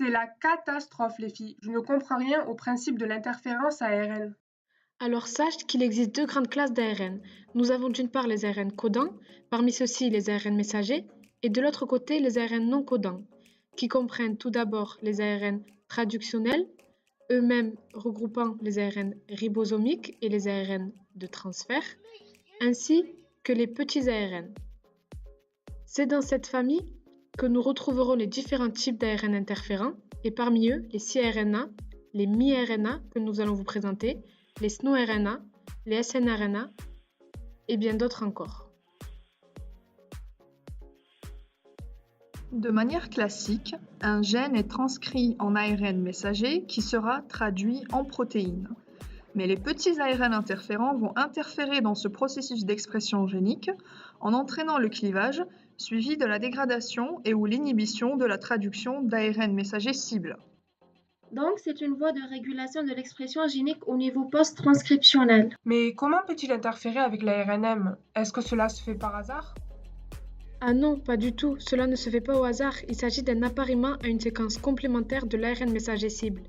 C'est la catastrophe, les filles. Je ne comprends rien au principe de l'interférence ARN. Alors sache qu'il existe deux grandes classes d'ARN. Nous avons d'une part les ARN codants, parmi ceux-ci les ARN messagers, et de l'autre côté les ARN non codants, qui comprennent tout d'abord les ARN traductionnels, eux-mêmes regroupant les ARN ribosomiques et les ARN de transfert, ainsi que les petits ARN. C'est dans cette famille que nous retrouverons les différents types d'ARN interférents, et parmi eux les ci-RNA, les mi-RNA que nous allons vous présenter, les SNO-RNA, les snRNA et bien d'autres encore. De manière classique, un gène est transcrit en ARN messager qui sera traduit en protéines. Mais les petits ARN interférents vont interférer dans ce processus d'expression génique en entraînant le clivage suivi de la dégradation et ou l'inhibition de la traduction d'ARN messager cible. Donc, c'est une voie de régulation de l'expression génique au niveau post-transcriptionnel. Mais comment peut-il interférer avec l'ARNM? Est-ce que cela se fait par hasard? Ah non, pas du tout, cela ne se fait pas au hasard, il s'agit d'un appariement à une séquence complémentaire de l'ARN messager cible.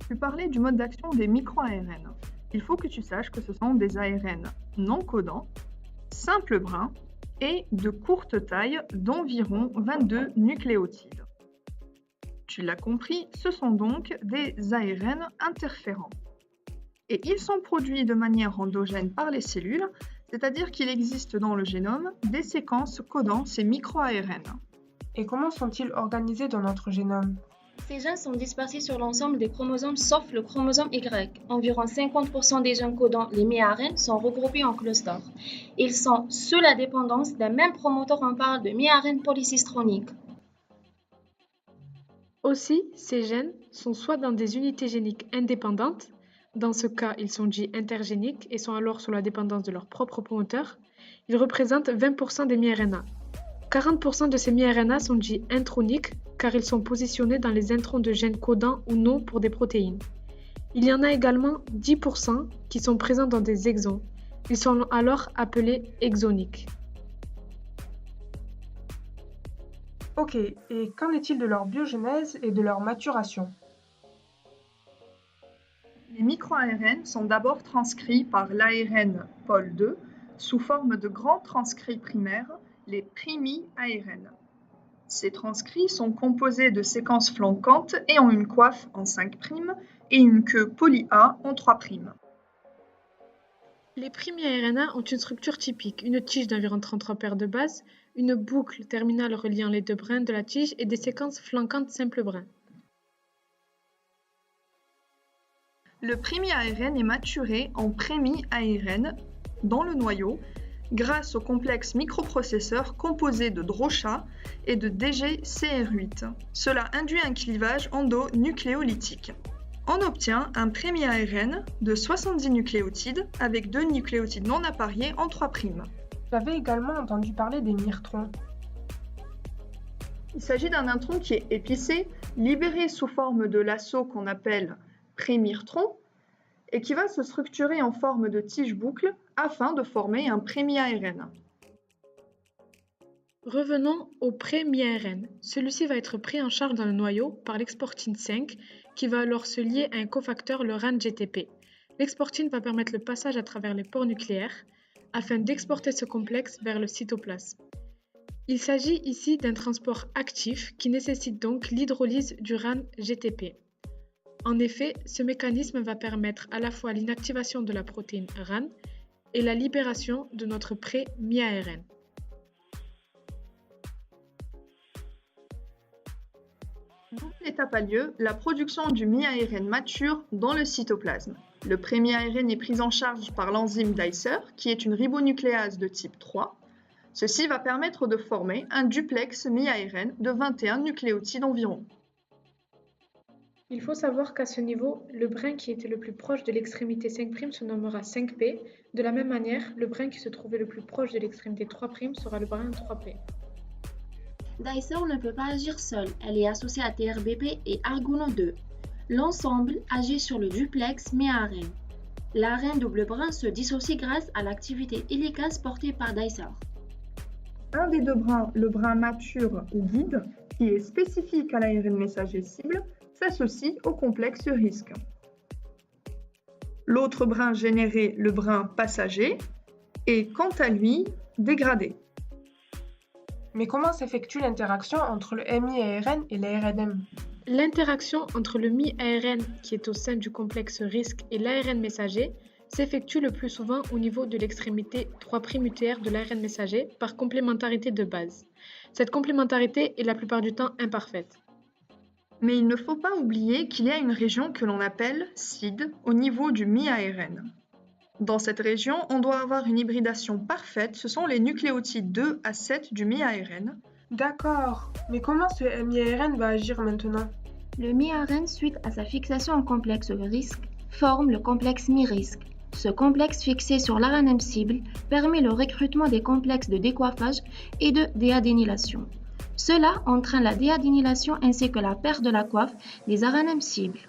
Tu parlais du mode d'action des micro-ARN. Il faut que tu saches que ce sont des ARN non codants, simples brins et de courte taille d'environ 22 nucléotides. Tu l'as compris, ce sont donc des ARN interférents. Et ils sont produits de manière endogène par les cellules, c'est-à-dire qu'il existe dans le génome des séquences codant ces micro-ARN. Et comment sont-ils organisés dans notre génome? Ces gènes sont dispersés sur l'ensemble des chromosomes sauf le chromosome Y. Environ 50% des gènes codant les mi-ARN sont regroupés en clusters. Ils sont sous la dépendance d'un même promoteur, on parle de mi-ARN polycistronique. Aussi, ces gènes sont soit dans des unités géniques indépendantes, dans ce cas ils sont dits intergéniques et sont alors sous la dépendance de leur propre promoteur, ils représentent 20% des mi-RNA. 40% de ces mi-RNA sont dits introniques car ils sont positionnés dans les introns de gènes codants ou non pour des protéines. Il y en a également 10% qui sont présents dans des exons. Ils sont alors appelés exoniques. Ok, et qu'en est-il de leur biogénèse et de leur maturation? Les micro-ARN sont d'abord transcrits par l'ARN pôle 2 sous forme de grands transcrits primaires, les primi-ARN. Ces transcrits sont composés de séquences flanquantes et ont une coiffe en 5' et une queue poly-A en 3'. Les primi-RNA ont une structure typique, une tige d'environ 33 paires de bases, une boucle terminale reliant les deux brins de la tige et des séquences flanquantes simples brins. Le primi-ARN est maturé en prémi-ARN dans le noyau grâce au complexe microprocesseur composé de DROCHA et de DGCR8. Cela induit un clivage endonucléolytique. On obtient un prémi-ARN de 70 nucléotides avec 2 nucléotides non appariés en 3'. J'avais également entendu parler des mirtrons. Il s'agit d'un intron qui est épicé, libéré sous forme de lasso qu'on appelle prémirtron et qui va se structurer en forme de tige boucle afin de former un prémi-ARN. Revenons au pré-mi-ARN. Celui-ci va être pris en charge dans le noyau par l'exportine 5 qui va alors se lier à un cofacteur, le RAN-GTP. L'exportine va permettre le passage à travers les pores nucléaires afin d'exporter ce complexe vers le cytoplasme. Il s'agit ici d'un transport actif qui nécessite donc l'hydrolyse du RAN-GTP. En effet, ce mécanisme va permettre à la fois l'inactivation de la protéine RAN et la libération de notre pré-mi-ARN. Dans une étape a lieu la production du mi-ARN mature dans le cytoplasme. Le pré-mi-ARN est pris en charge par l'enzyme Dicer, qui est une ribonucléase de type 3. Ceci va permettre de former un duplex mi-ARN de 21 nucléotides environ. Il faut savoir qu'à ce niveau, le brin qui était le plus proche de l'extrémité 5' se nommera 5P. De la même manière, le brin qui se trouvait le plus proche de l'extrémité 3' sera le brin 3P. Dicer ne peut pas agir seule, elle est associée à TRBP et Argono2. L'ensemble agit sur le duplex mi-ARN. L'ARN double brin se dissocie grâce à l'activité hélicase portée par Dicer. Un des deux brins, le brin mature ou guide, qui est spécifique à l'ARN messager cible, s'associe au complexe risque. L'autre brin généré, le brin passager, est quant à lui dégradé. Mais comment s'effectue l'interaction entre le mi-ARN et l'ARNM? L'interaction entre le mi-ARN qui est au sein du complexe risque et l'ARN messager s'effectue le plus souvent au niveau de l'extrémité 3' UTR de l'ARN messager par complémentarité de base. Cette complémentarité est la plupart du temps imparfaite. Mais il ne faut pas oublier qu'il y a une région que l'on appelle SID au niveau du mi-ARN. Dans cette région, on doit avoir une hybridation parfaite, ce sont les nucléotides 2 à 7 du mi-ARN. D'accord, mais comment ce mi-ARN va agir maintenant? Le mi-ARN, suite à sa fixation au complexe risque, forme le complexe mi-risque. Ce complexe fixé sur l'ARNM cible permet le recrutement des complexes de décoiffage et de déadénylation. Cela entraîne la déadénylation ainsi que la perte de la coiffe des ARNM cibles.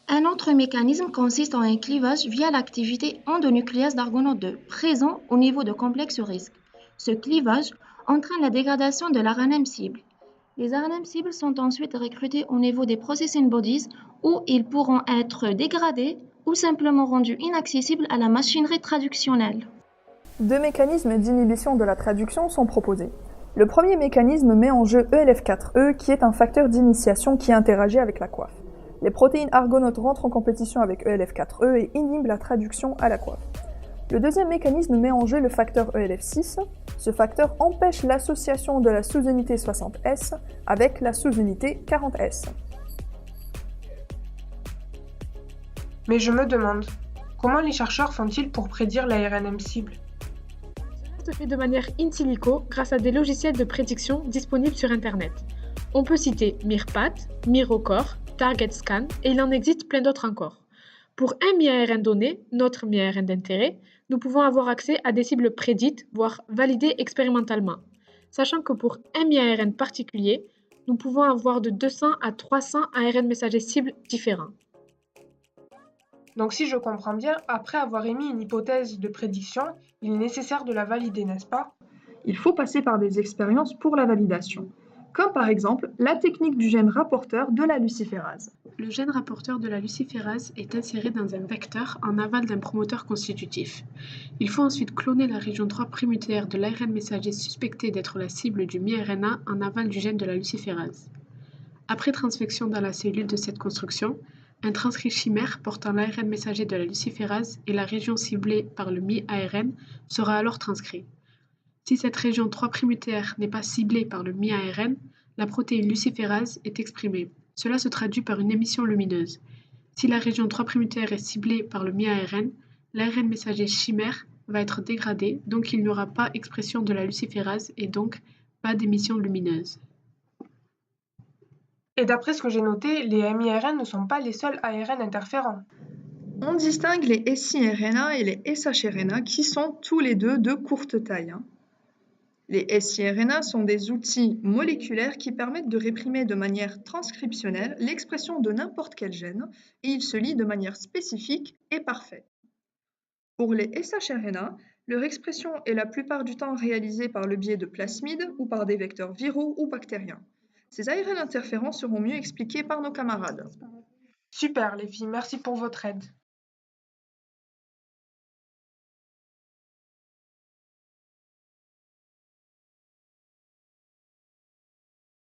Un autre mécanisme consiste en un clivage via l'activité endonucléase d'argonaute 2, présent au niveau de complexe risque. Ce clivage entraîne la dégradation de l'ARNM cible. Les ARNM cibles sont ensuite recrutés au niveau des processing bodies où ils pourront être dégradés ou simplement rendus inaccessibles à la machinerie traductionnelle. Deux mécanismes d'inhibition de la traduction sont proposés. Le premier mécanisme met en jeu ELF4E qui est un facteur d'initiation qui interagit avec la coiffe. Les protéines argonautes rentrent en compétition avec ELF4E et inhibent la traduction à la coiffe. Le deuxième mécanisme met en jeu le facteur ELF6. Ce facteur empêche l'association de la sous-unité 60S avec la sous-unité 40S. Mais je me demande, comment les chercheurs font-ils pour prédire l'ARNM cible? Cela se fait de manière in silico grâce à des logiciels de prédiction disponibles sur Internet. On peut citer Mirpat, Mirocore, TargetScan et il en existe plein d'autres encore. Pour un mi-ARN donné, notre mi-ARN d'intérêt, nous pouvons avoir accès à des cibles prédites, voire validées expérimentalement. Sachant que pour un mi-ARN particulier, nous pouvons avoir de 200 à 300 ARN messagers cibles différents. Donc si je comprends bien, après avoir émis une hypothèse de prédiction, il est nécessaire de la valider, n'est-ce pas? Il faut passer par des expériences pour la validation, comme par exemple la technique du gène rapporteur de la luciférase. Le gène rapporteur de la luciférase est inséré dans un vecteur en aval d'un promoteur constitutif. Il faut ensuite cloner la région 3' UTR de l'ARN messager suspecté d'être la cible du mi-RNA en aval du gène de la luciférase. Après transfection dans la cellule de cette construction, un transcrit chimère portant l'ARN messager de la luciférase et la région ciblée par le mi-ARN sera alors transcrit. Si cette région 3' UTR n'est pas ciblée par le mi-ARN, la protéine luciférase est exprimée. Cela se traduit par une émission lumineuse. Si la région 3' UTR est ciblée par le mi-ARN, l'ARN messager chimère va être dégradé, donc il n'y aura pas expression de la luciférase et donc pas d'émission lumineuse. Et d'après ce que j'ai noté, les mi-ARN ne sont pas les seuls ARN interférents. On distingue les siRNA et les shRNA qui sont tous les deux de courte taille. Les siRNA sont des outils moléculaires qui permettent de réprimer de manière transcriptionnelle l'expression de n'importe quel gène et ils se lient de manière spécifique et parfaite. Pour les shRNA, leur expression est la plupart du temps réalisée par le biais de plasmides ou par des vecteurs viraux ou bactériens. Ces ARN interférents seront mieux expliqués par nos camarades. Super les filles, merci pour votre aide.